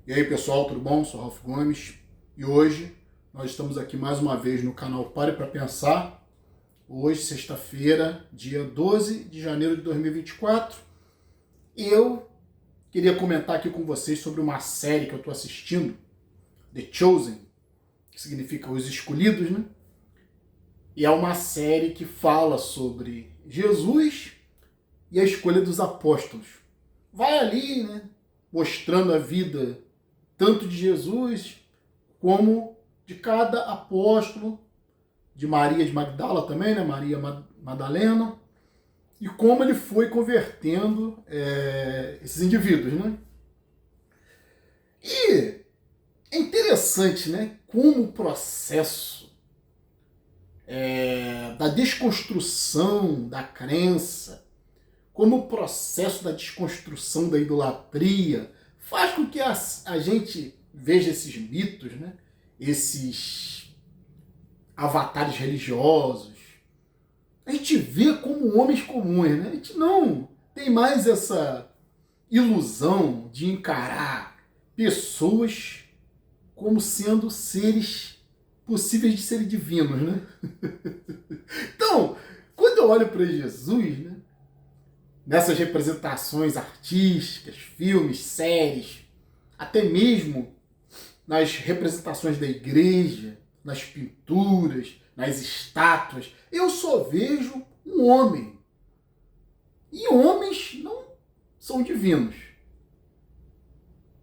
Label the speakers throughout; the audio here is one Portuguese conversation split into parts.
Speaker 1: E aí pessoal, tudo bom? Sou Ralf Gomes e hoje nós estamos aqui mais uma vez no canal Pare para Pensar. Hoje, sexta-feira, dia 12 de janeiro de 2024. E eu queria comentar aqui com vocês sobre uma série que eu estou assistindo, The Chosen, que significa Os Escolhidos, né? E é uma série que fala sobre Jesus e a escolha dos apóstolos. Vai ali, né, mostrando a vida tanto de Jesus como de cada apóstolo, de Maria de Magdala também, né, Maria Madalena, e como ele foi convertendo esses indivíduos, né? E é interessante, né, como o processo da desconstrução da crença, como o processo da desconstrução da idolatria faz com que a gente veja esses mitos, né? Esses avatares religiosos. A gente vê como homens comuns, né? A gente não tem mais essa ilusão de encarar pessoas como sendo seres possíveis de serem divinos, né? Então, quando eu olho para Jesus, né, nessas representações artísticas, filmes, séries, até mesmo nas representações da igreja, nas pinturas, nas estátuas, eu só vejo um homem. E homens não são divinos.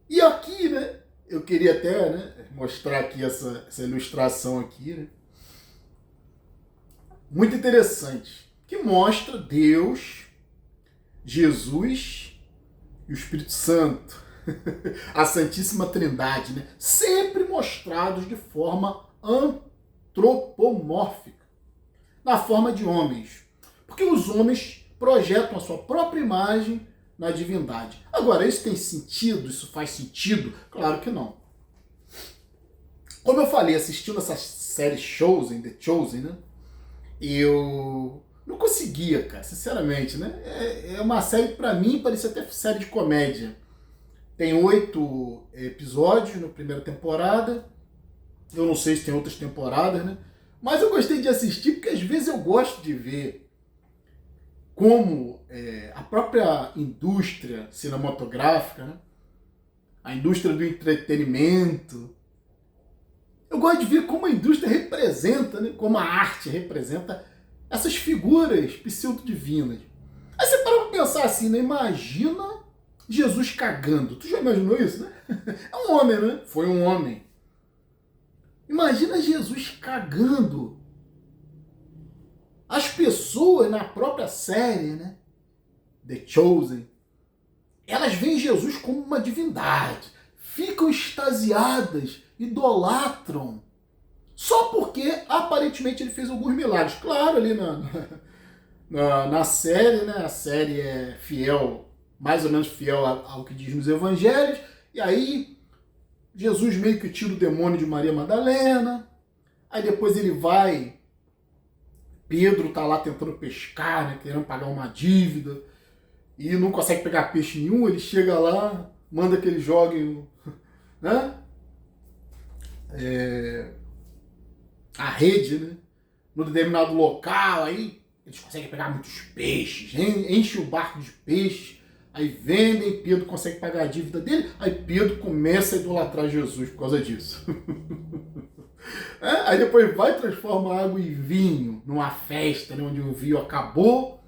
Speaker 1: E aqui, né, eu queria até, né, mostrar aqui essa ilustração aqui, né, muito interessante, que mostra Deus, Jesus e o Espírito Santo, a Santíssima Trindade, né? Sempre mostrados de forma antropomórfica, na forma de homens, porque os homens projetam a sua própria imagem na divindade. Agora, isso tem sentido? Isso faz sentido? Claro que não. Como eu falei, assistindo essa série Chosen, The Chosen, né? Eu não conseguia, cara, sinceramente, né? É uma série que pra mim parecia até série de comédia. Tem 8 episódios na primeira temporada. Eu não sei se tem outras temporadas, né? Mas eu gostei de assistir porque às vezes eu gosto de ver como a própria indústria cinematográfica, né? A indústria do entretenimento, eu gosto de ver como a indústria representa, né? Como a arte representa essas figuras pseudo-divinas. Aí você para pra pensar assim, né? Imagina Jesus cagando. Tu já imaginou isso, né? É um homem, né? Foi um homem. Imagina Jesus cagando. As pessoas na própria série, né? The Chosen, elas veem Jesus como uma divindade. Ficam extasiadas, idolatram. Só porque aparentemente ele fez alguns milagres. Claro, ali na série, né? A série é fiel, mais ou menos fiel ao que diz nos evangelhos. E aí Jesus meio que tira o demônio de Maria Madalena. Aí depois ele vai, Pedro tá lá tentando pescar, né? Querendo pagar uma dívida. E não consegue pegar peixe nenhum. Ele chega lá, manda que eles joguem, né? A rede, né? No determinado local, aí eles conseguem pegar muitos peixes, enche o barco de peixes, aí vendem, Pedro consegue pagar a dívida dele, aí Pedro começa a idolatrar Jesus por causa disso. Aí depois vai transformar água em vinho, numa festa, né, onde o vinho acabou,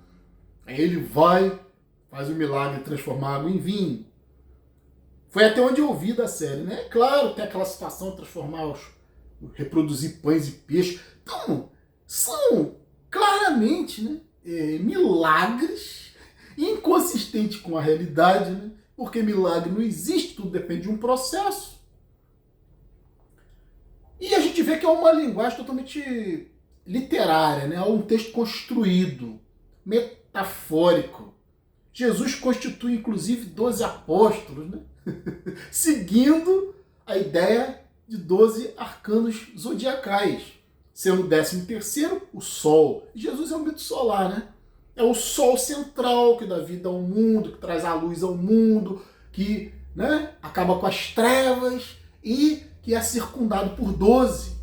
Speaker 1: aí ele vai, faz o milagre de transformar água em vinho. Foi até onde eu ouvi da série, né? Claro, tem aquela situação de transformar reproduzir pães e peixes. Então, são claramente, né, milagres inconsistentes com a realidade, né? Porque milagre não existe, tudo depende de um processo. E a gente vê que é uma linguagem totalmente literária, né? É um texto construído, metafórico. Jesus constitui, inclusive, 12 apóstolos, né? Seguindo a ideia de 12 arcanos zodiacais, sendo o 13º o Sol. Jesus é um mito solar, né? É o Sol central que dá vida ao mundo, que traz a luz ao mundo, que né? Acaba com as trevas e que é circundado por 12.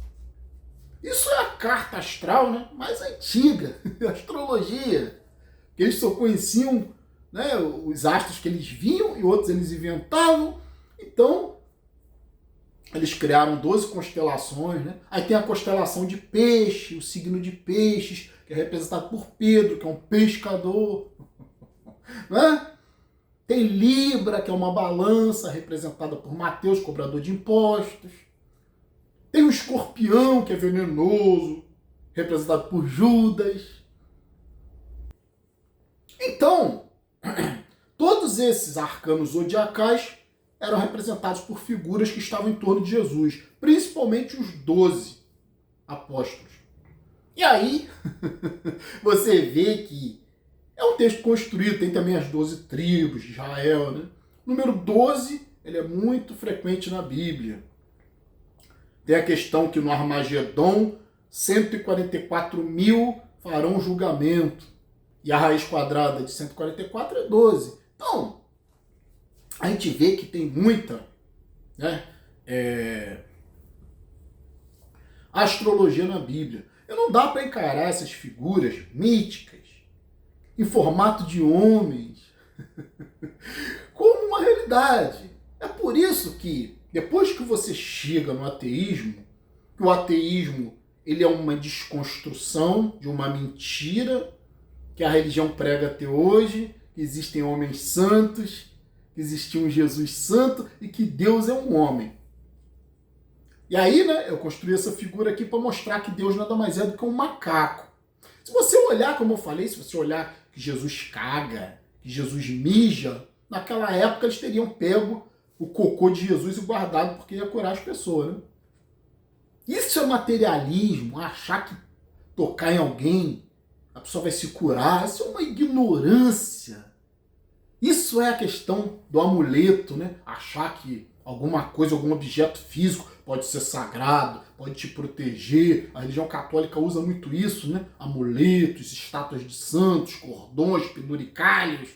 Speaker 1: Isso é a carta astral, né, mais antiga, a astrologia. Que eles só conheciam, né, os astros que eles viam e outros eles inventavam. Então, eles criaram 12 constelações, né? Aí tem a constelação de peixe, o signo de peixes, que é representado por Pedro, que é um pescador. Né? Tem Libra, que é uma balança, representada por Mateus, cobrador de impostos. Tem o Escorpião, que é venenoso, representado por Judas. Então, todos esses arcanos zodiacais eram representados por figuras que estavam em torno de Jesus, principalmente os 12 apóstolos. E aí, você vê que é um texto construído, tem também as 12 tribos de Israel, né? O número 12, ele é muito frequente na Bíblia. Tem a questão que no Armagedon, 144 mil farão julgamento. E a raiz quadrada de 144 é 12. Então, a gente vê que tem muita, né, astrologia na Bíblia. E não dá para encarar essas figuras míticas, em formato de homens, como uma realidade. É por isso que, depois que você chega no ateísmo, que o ateísmo ele é uma desconstrução de uma mentira que a religião prega até hoje, que existem homens santos, que existiu um Jesus santo e que Deus é um homem. E aí, né, eu construí essa figura aqui para mostrar que Deus nada mais é do que um macaco. Se você olhar, como eu falei, se você olhar que Jesus caga, que Jesus mija, naquela época eles teriam pego o cocô de Jesus e guardado porque ia curar as pessoas, né? Isso é materialismo, achar que tocar em alguém, a pessoa vai se curar, isso é uma ignorância. Isso é a questão do amuleto, né? Achar que alguma coisa, algum objeto físico pode ser sagrado, pode te proteger. A religião católica usa muito isso, né? Amuletos, estátuas de santos, cordões, penduricalhos.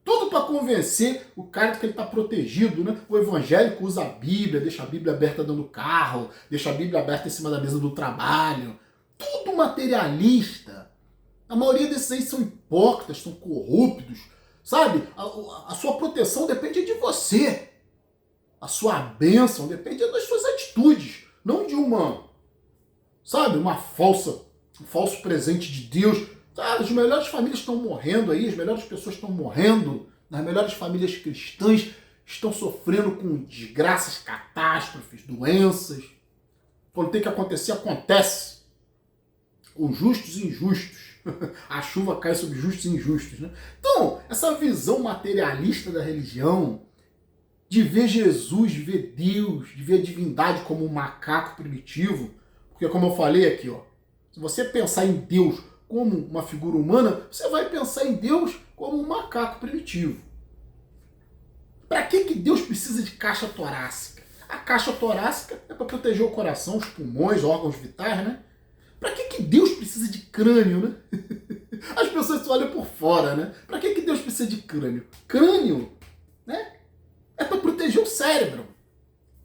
Speaker 1: Tudo para convencer o cara de que ele está protegido, né? O evangélico usa a Bíblia, deixa a Bíblia aberta dentro do carro, deixa a Bíblia aberta em cima da mesa do trabalho. Tudo materialista. A maioria desses aí são hipócritas, são corruptos. Sabe? A sua proteção depende de você. A sua bênção depende das suas atitudes, não de um falso presente de Deus. Sabe? As melhores famílias estão morrendo aí, as melhores pessoas estão morrendo, as melhores famílias cristãs estão sofrendo com desgraças, catástrofes, doenças. Quando tem que acontecer, acontece. Com justos e injustos. A chuva cai sobre justos e injustos, né? Então, essa visão materialista da religião, de ver Jesus, de ver Deus, de ver a divindade como um macaco primitivo, porque como eu falei aqui, ó, se você pensar em Deus como uma figura humana, você vai pensar em Deus como um macaco primitivo. Para que Deus precisa de caixa torácica? A caixa torácica é para proteger o coração, os pulmões, órgãos vitais, né? Para que Deus precisa de crânio, né? As pessoas só olham por fora, né? Para que Deus precisa de crânio? Crânio, né? É para proteger o cérebro.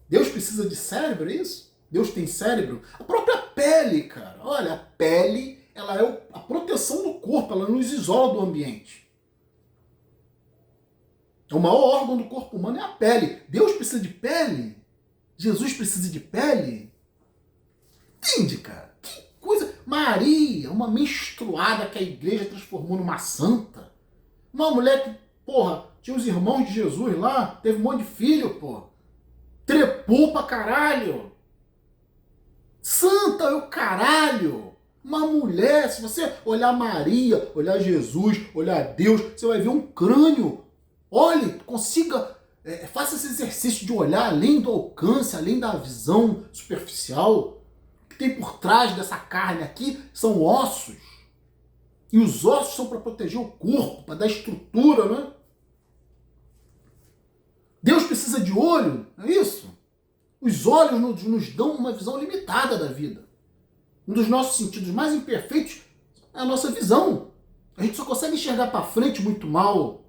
Speaker 1: Deus precisa de cérebro, é isso? Deus tem cérebro? A própria pele, cara. Olha, a pele, ela é a proteção do corpo, ela nos isola do ambiente. O maior órgão do corpo humano é a pele. Deus precisa de pele? Jesus precisa de pele? Entende, cara? Que coisa. Maria, uma menstruada que a igreja transformou numa santa. Uma mulher que, porra, tinha os irmãos de Jesus lá, teve um monte de filho, porra. Trepou pra caralho. Santa é o caralho. Uma mulher, se você olhar Maria, olhar Jesus, olhar Deus, você vai ver um crânio. Olhe, consiga, faça esse exercício de olhar além do alcance, além da visão superficial. O que tem por trás dessa carne aqui são ossos. E os ossos são para proteger o corpo, para dar estrutura, né? Deus precisa de olho, não é isso? Os olhos nos dão uma visão limitada da vida. Um dos nossos sentidos mais imperfeitos é a nossa visão. A gente só consegue enxergar para frente muito mal.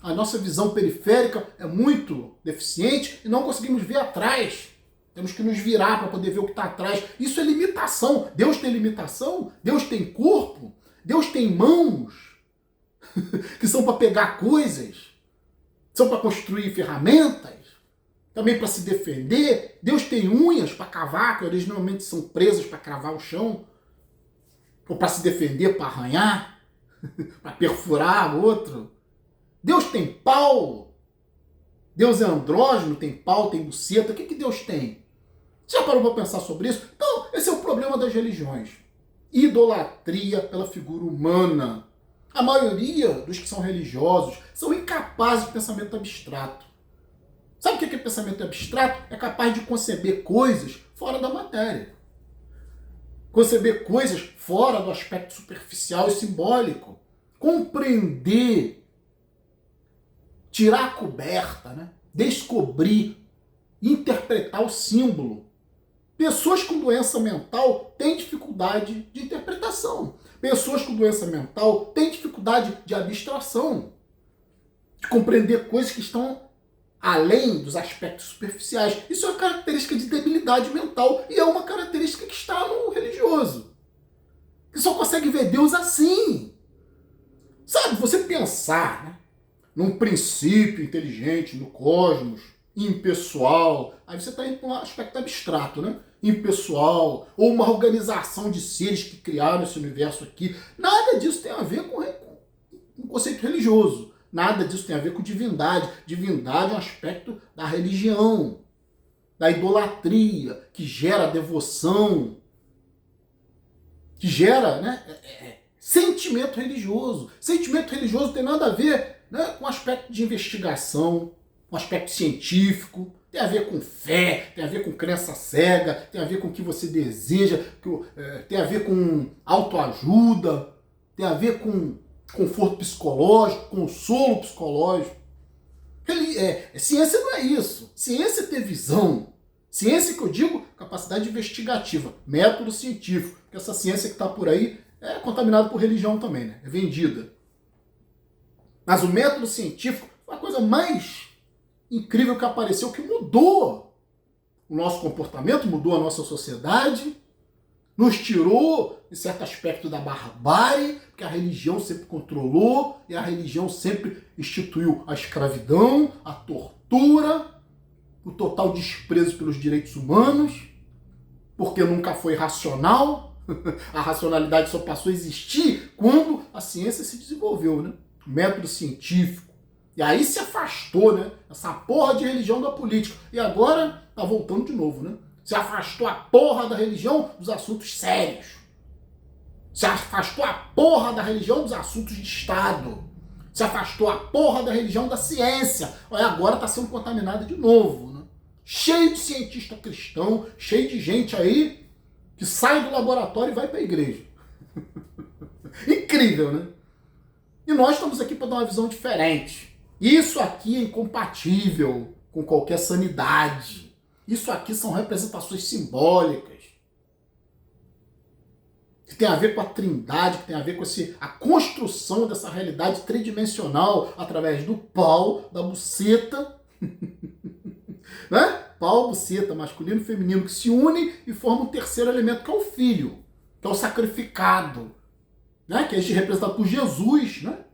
Speaker 1: A nossa visão periférica é muito deficiente e não conseguimos ver atrás. Temos que nos virar para poder ver o que está atrás. Isso é limitação. Deus tem limitação? Deus tem corpo? Deus tem mãos que são para pegar coisas? São para construir ferramentas? Também para se defender? Deus tem unhas para cavar, que originalmente são presas para cravar o chão? Ou para se defender, para arranhar? Para perfurar o outro? Deus tem pau? Deus é andrógeno, tem pau, tem buceta? O que Deus tem? Você já parou para pensar sobre isso? Então, esse é o problema das religiões. Idolatria pela figura humana. A maioria dos que são religiosos são incapazes de pensamento abstrato. Sabe o que é pensamento abstrato? É capaz de conceber coisas fora da matéria. Conceber coisas fora do aspecto superficial e simbólico. Compreender, tirar a coberta, né? Descobrir, interpretar o símbolo. Pessoas com doença mental têm dificuldade de interpretação. Pessoas com doença mental têm dificuldade de abstração, de compreender coisas que estão além dos aspectos superficiais. Isso é uma característica de debilidade mental e é uma característica que está no religioso, que só consegue ver Deus assim. Sabe, você pensar, né, num princípio inteligente, no cosmos, impessoal, aí você está indo para um aspecto abstrato, né? Impessoal, ou uma organização de seres que criaram esse universo aqui. Nada disso tem a ver com um conceito religioso. Nada disso tem a ver com divindade. Divindade é um aspecto da religião, da idolatria, que gera devoção, que gera, né, sentimento religioso. Sentimento religioso tem nada a ver, né, com aspecto de investigação, com aspecto científico. Tem a ver com fé, tem a ver com crença cega, tem a ver com o que você deseja, tem a ver com autoajuda, tem a ver com conforto psicológico, consolo psicológico. Ciência não é isso. Ciência é ter visão. Ciência, que eu digo, capacidade investigativa, método científico. Porque essa ciência que está por aí é contaminada por religião também, né? É vendida. Mas o método científico foi a coisa mais incrível que apareceu, que mudou o nosso comportamento, mudou a nossa sociedade, nos tirou, em certo aspecto, da barbárie, porque a religião sempre controlou, e a religião sempre instituiu a escravidão, a tortura, o total desprezo pelos direitos humanos, porque nunca foi racional. A racionalidade só passou a existir quando a ciência se desenvolveu, né? O método científico. E aí se afastou, né? Essa porra de religião da política. E agora tá voltando de novo, né? Se afastou a porra da religião dos assuntos sérios. Se afastou a porra da religião dos assuntos de Estado. Se afastou a porra da religião da ciência. Olha, agora tá sendo contaminada de novo, né? Cheio de cientista cristão, cheio de gente aí que sai do laboratório e vai para a igreja. Incrível, né? E nós estamos aqui para dar uma visão diferente. Isso aqui é incompatível com qualquer sanidade. Isso aqui são representações simbólicas. Que tem a ver com a trindade, que tem a ver com a construção dessa realidade tridimensional através do pau, da buceta, né? Pau, buceta, masculino e feminino, que se unem e formam um terceiro elemento, que é o filho, que é o sacrificado, né? Que é representado por Jesus, né?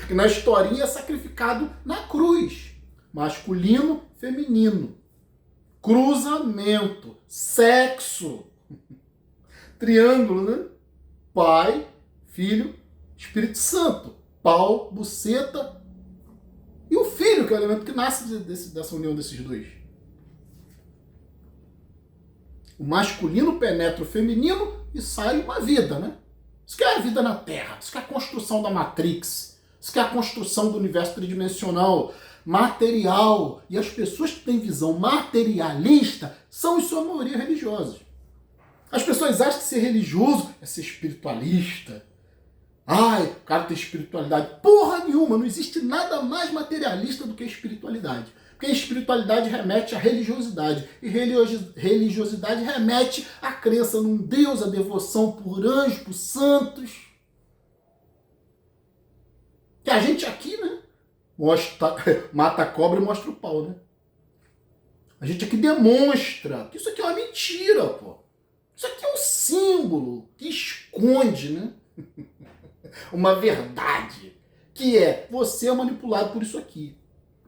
Speaker 1: Que na historinha é sacrificado na cruz. Masculino, feminino. Cruzamento. Sexo. Triângulo, né? Pai, Filho, Espírito Santo. Pau, buceta e o filho, que é o elemento que nasce dessa união desses dois. O masculino penetra o feminino e sai uma vida, né? Isso que é a vida na Terra, isso que é a construção da Matrix, isso que é a construção do universo tridimensional, material. E as pessoas que têm visão materialista são, em sua maioria, religiosas. As pessoas acham que ser religioso é ser espiritualista. Ai, o cara tem espiritualidade. Porra nenhuma, não existe nada mais materialista do que a espiritualidade. Porque a espiritualidade remete à religiosidade. E religiosidade remete à crença num Deus, à devoção por anjos, por santos. Que a gente aqui, né, mostra, mata a cobra e mostra o pau, né? A gente aqui demonstra que isso aqui é uma mentira, pô. Isso aqui é um símbolo que esconde, né? Uma verdade, que é você é manipulado por isso aqui.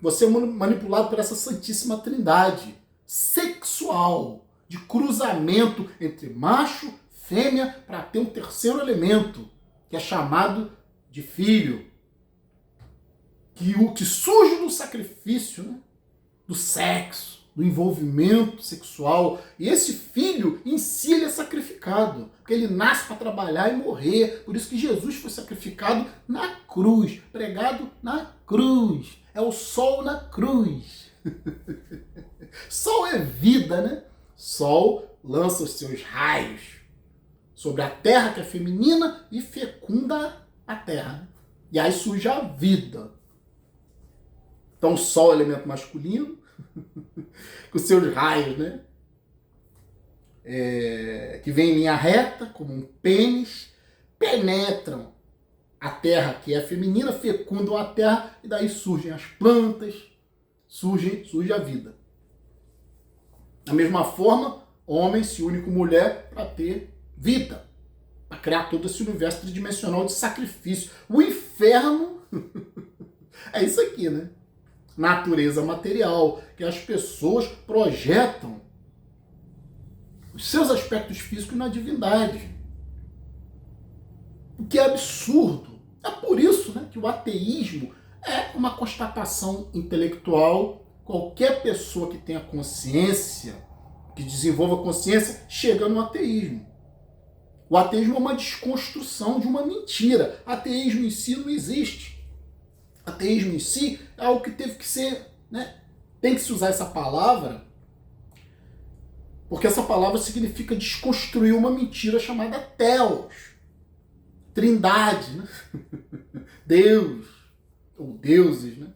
Speaker 1: Você é manipulado por essa Santíssima Trindade sexual, de cruzamento entre macho, fêmea, para ter um terceiro elemento, que é chamado de filho. Que o que surge do sacrifício, né? Do sexo, do envolvimento sexual. E esse filho em si ele é sacrificado, porque ele nasce para trabalhar e morrer. Por isso que Jesus foi sacrificado na cruz, pregado na cruz. É o sol na cruz. Sol é vida, né? Sol lança os seus raios sobre a terra que é feminina e fecunda a terra. E aí surge a vida. Então o sol é o elemento masculino, com seus raios, né? Que vem em linha reta, como um pênis, penetram a terra que é feminina, fecundam a terra, e daí surgem as plantas, surge a vida. Da mesma forma, homem se une com mulher para ter vida, para criar todo esse universo tridimensional de sacrifício. O inferno é isso aqui, né? Natureza material, que as pessoas projetam os seus aspectos físicos na divindade. O que é absurdo. É por isso, né, que o ateísmo é uma constatação intelectual. Qualquer pessoa que tenha consciência, que desenvolva consciência, chega no ateísmo. O ateísmo é uma desconstrução de uma mentira. Ateísmo em si não existe. Ateísmo em si é algo que teve que ser, né? Tem que se usar essa palavra, porque essa palavra significa desconstruir uma mentira chamada Teos, Trindade, né? Deus, ou deuses, né?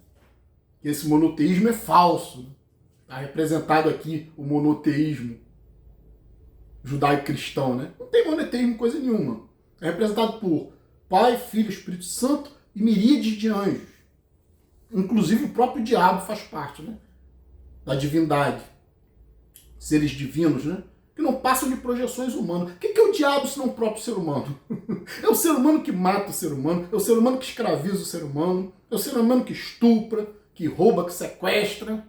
Speaker 1: Esse monoteísmo é falso. Está representado aqui o monoteísmo judaico-cristão, né? Não tem monoteísmo coisa nenhuma. É representado por Pai, Filho, Espírito Santo e miríades de anjos. Inclusive o próprio diabo faz parte, né? Da divindade. Seres divinos, né? Que não passam de projeções humanas. O que é o diabo se não o próprio ser humano? É o ser humano que mata o ser humano, é o ser humano que escraviza o ser humano, é o ser humano que estupra, que rouba, que sequestra,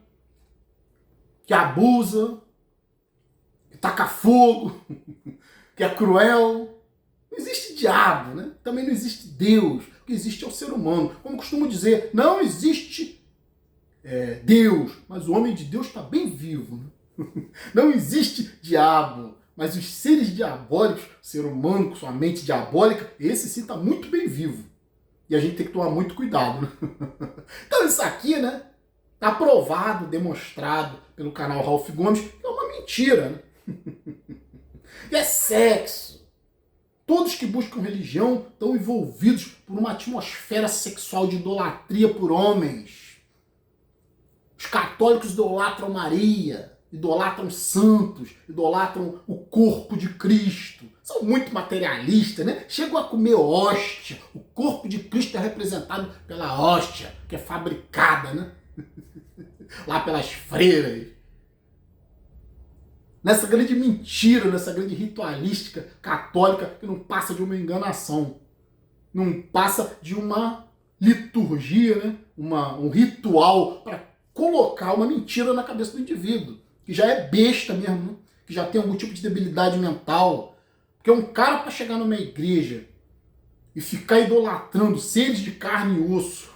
Speaker 1: que abusa, que taca fogo, que é cruel. Não existe diabo, né? Também não existe Deus. O que existe é o ser humano. Como costumo dizer, não existe Deus, mas o homem de Deus está bem vivo. Né? Não existe diabo, mas os seres diabólicos, o ser humano com sua mente diabólica, esse sim está muito bem vivo. E a gente tem que tomar muito cuidado. Né? Então isso aqui, né? Está provado, demonstrado pelo canal Ralph Gomes, que é uma mentira. Né? E é sexo. Todos que buscam religião estão envolvidos por uma atmosfera sexual de idolatria por homens. Os católicos idolatram Maria, idolatram santos, idolatram o corpo de Cristo. São muito materialistas, né? Chegam a comer hóstia. O corpo de Cristo é representado pela hóstia, que é fabricada, né? Lá pelas freiras. Nessa grande mentira, nessa grande ritualística católica que não passa de uma enganação. Não passa de uma liturgia, né? Um ritual para colocar uma mentira na cabeça do indivíduo, que já é besta mesmo, né? Que já tem algum tipo de debilidade mental. Porque um cara para chegar numa igreja e ficar idolatrando seres de carne e osso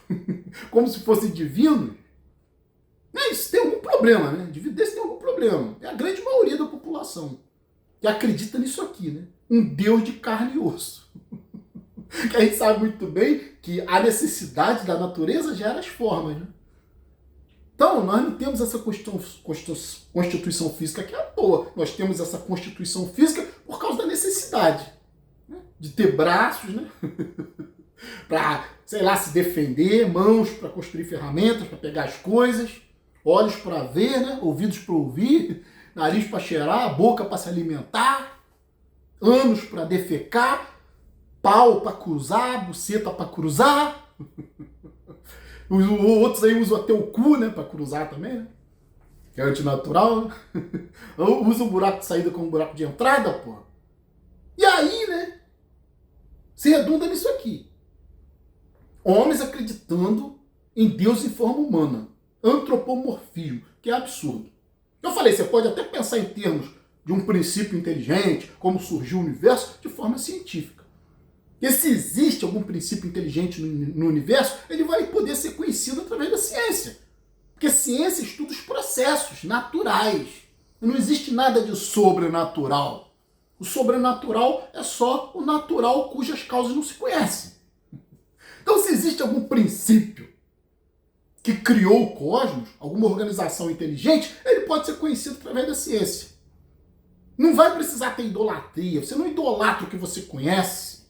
Speaker 1: como se fossem divinos, né? Isso tem algum problema, né? Indivíduo desse tem algum problema. É a grande maioria da população que acredita nisso aqui, né? Um Deus de carne e osso. Que a gente sabe muito bem que a necessidade da natureza gera as formas, né? Então, nós não temos essa constituição física aqui à toa. Nós temos essa constituição física por causa da necessidade, né? De ter braços, né? Para, sei lá, se defender, mãos para construir ferramentas, para pegar as coisas, olhos para ver, né? Ouvidos para ouvir, nariz para cheirar, boca para se alimentar, ânus para defecar, pau para cruzar, buceta para cruzar. Os outros aí usam até o cu, né? Pra cruzar também, né? Que é antinatural, né? Usa o buraco de saída como buraco de entrada, pô. E aí, né? Se redunda nisso aqui. Homens acreditando em Deus em forma humana. Antropomorfismo, que é absurdo. Eu falei, você pode até pensar em termos de um princípio inteligente, como surgiu o universo, de forma científica. E se existe algum princípio inteligente no universo, ele vai poder ser conhecido através da ciência. Porque ciência estuda os processos naturais. Não existe nada de sobrenatural. O sobrenatural é só o natural cujas causas não se conhecem. Então, se existe algum princípio que criou o cosmos, alguma organização inteligente, ele pode ser conhecido através da ciência. Não vai precisar ter idolatria. Você não idolatra o que você conhece,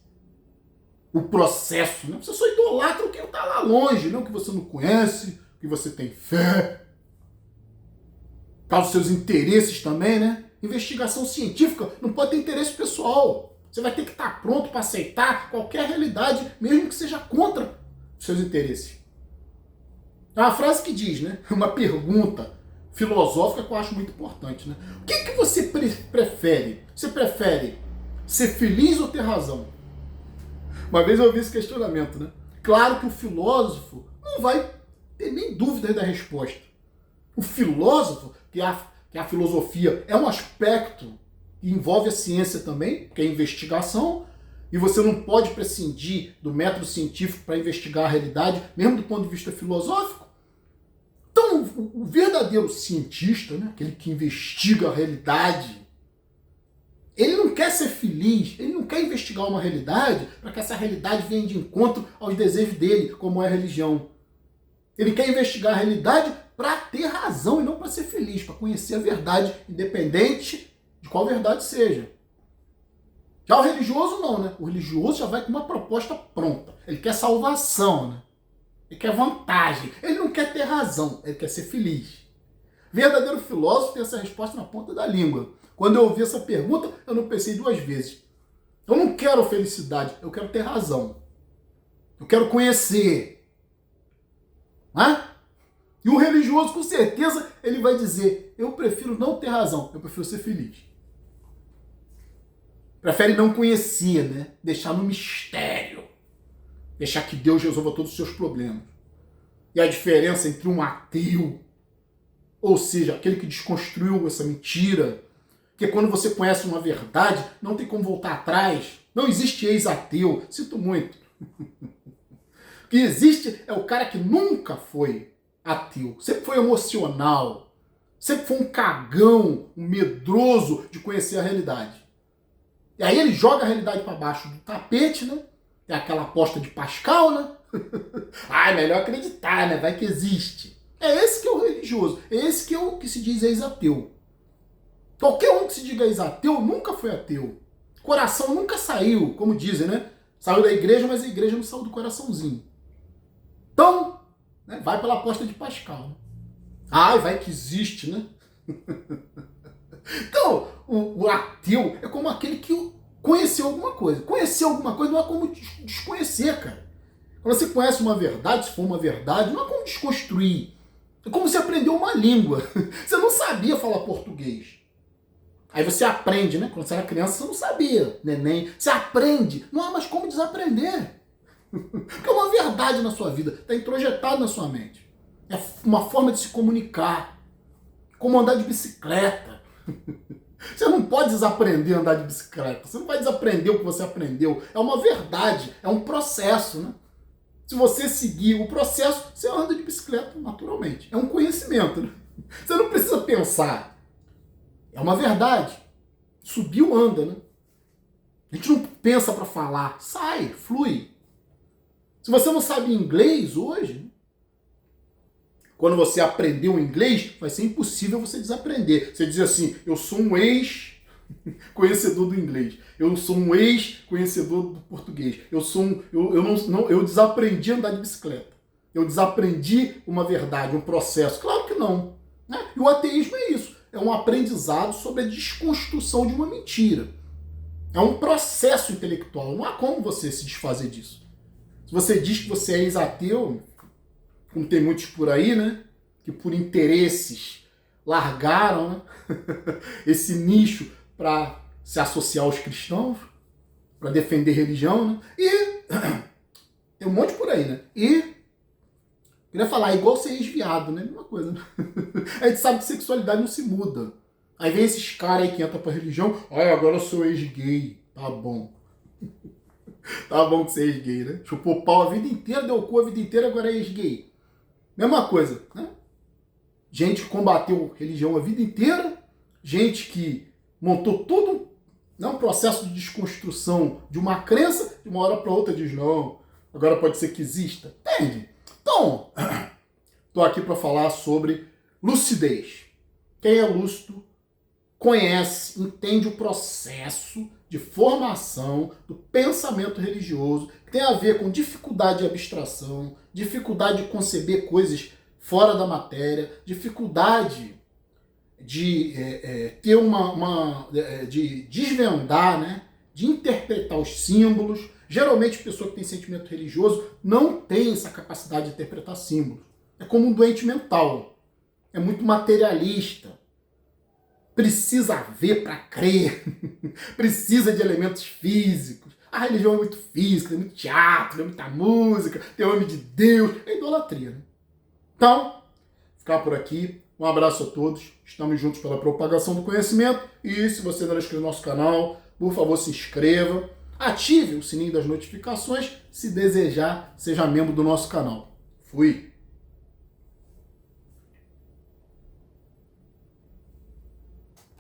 Speaker 1: o processo. Né? Você só idolatra o que está lá longe, não o que você não conhece, o que você tem fé. Por causa dos seus interesses também, né? Investigação científica não pode ter interesse pessoal. Você vai ter que estar pronto para aceitar qualquer realidade, mesmo que seja contra os seus interesses. É uma frase que diz, né? Uma pergunta filosófica que eu acho muito importante, né? O que você prefere? Você prefere ser feliz ou ter razão? Uma vez eu ouvi esse questionamento, né? Claro que o filósofo não vai ter nem dúvida da resposta. O filósofo, que a filosofia é um aspecto que envolve a ciência também, que é a investigação, e você não pode prescindir do método científico para investigar a realidade, mesmo do ponto de vista filosófico. Então, o verdadeiro cientista, né, aquele que investiga a realidade, ele não quer ser feliz, ele não quer investigar uma realidade para que essa realidade venha de encontro aos desejos dele, como é a religião. Ele quer investigar a realidade para ter razão e não para ser feliz, para conhecer a verdade, independente de qual verdade seja. Já o religioso não, né? O religioso já vai com uma proposta pronta. Ele quer salvação, né? Ele quer vantagem. Ele não quer ter razão, ele quer ser feliz. Verdadeiro filósofo tem essa resposta na ponta da língua. Quando eu ouvi essa pergunta, eu não pensei duas vezes. Eu não quero felicidade, eu quero ter razão. Eu quero conhecer. Né? E o religioso, com certeza, ele vai dizer, eu prefiro não ter razão, eu prefiro ser feliz. Prefere não conhecer, né? Deixar no mistério. Deixar que Deus resolva todos os seus problemas. E a diferença entre um ateu, ou seja, aquele que desconstruiu essa mentira, que quando você conhece uma verdade, não tem como voltar atrás. Não existe ex-ateu. Sinto muito. O que existe é o cara que nunca foi ateu. Sempre foi emocional. Sempre foi um cagão, um medroso de conhecer a realidade. E aí ele joga a realidade para baixo do tapete, né? É aquela aposta de Pascal, né? É melhor acreditar, né? Vai que existe. É esse que é o religioso. É esse que é o que se diz ex-ateu. Qualquer um que se diga ex-ateu nunca foi ateu. Coração nunca saiu, como dizem, né? Saiu da igreja, mas a igreja não saiu do coraçãozinho. Então, né, vai pela aposta de Pascal. Vai que existe, né? Então, o ateu é como aquele que conheceu alguma coisa. Conhecer alguma coisa não é como desconhecer, cara. Quando você conhece uma verdade, se for uma verdade, não é como desconstruir. É como se aprendeu uma língua. Você não sabia falar português. Aí você aprende, né? Quando você era criança, você não sabia, neném. Você aprende. Não há mais como desaprender. Porque é uma verdade na sua vida. Está introjetado na sua mente. É uma forma de se comunicar. Como andar de bicicleta. Você não pode desaprender a andar de bicicleta. Você não vai desaprender o que você aprendeu. É uma verdade. É um processo, né? Se você seguir o processo, você anda de bicicleta naturalmente. É um conhecimento, né? Você não precisa pensar. É uma verdade. Subiu, anda, né? A gente não pensa para falar. Sai, flui. Se você não sabe inglês hoje, quando você aprendeu inglês, vai ser impossível você desaprender. Você diz assim, eu sou um ex-conhecedor do inglês. Eu sou um ex-conhecedor do português. Eu desaprendi a andar de bicicleta. Eu desaprendi uma verdade, um processo. Claro que não. Né? E o ateísmo é isso. É um aprendizado sobre a desconstrução de uma mentira. É um processo intelectual. Não há como você se desfazer disso. Se você diz que você é ex-ateu, como tem muitos por aí, né? Que por interesses largaram, né? Esse nicho para se associar aos cristãos, para defender religião, né? E tem um monte por aí, né? E queria falar, igual ser ex-viado, né? Mesma coisa, né? A gente sabe que sexualidade não se muda. Aí vem esses caras aí que entram pra religião, agora eu sou ex-gay. Tá bom. Tá bom que você é ex-gay, né? Chupou pau a vida inteira, deu cu a vida inteira, agora é ex-gay. Mesma coisa, né? Gente que combateu religião a vida inteira, gente que montou todo um processo de desconstrução de uma crença, de uma hora para outra diz, não, agora pode ser que exista. Entende? Então, estou aqui para falar sobre lucidez. Quem é lúcido conhece, entende o processo de formação do pensamento religioso, que tem a ver com dificuldade de abstração, dificuldade de conceber coisas fora da matéria, dificuldade de ter de desvendar, né? De interpretar os símbolos. Geralmente a pessoa que tem sentimento religioso não tem essa capacidade de interpretar símbolos. É como um doente mental. É muito materialista. Precisa ver para crer. Precisa de elementos físicos. A religião é muito física, tem muito teatro, tem muita música, tem o nome de Deus. É idolatria, né? Então, ficar por aqui. Um abraço a todos. Estamos juntos pela propagação do conhecimento. E se você não é inscrito no nosso canal, por favor, se inscreva. Ative o sininho das notificações. Se desejar, seja membro do nosso canal. Fui!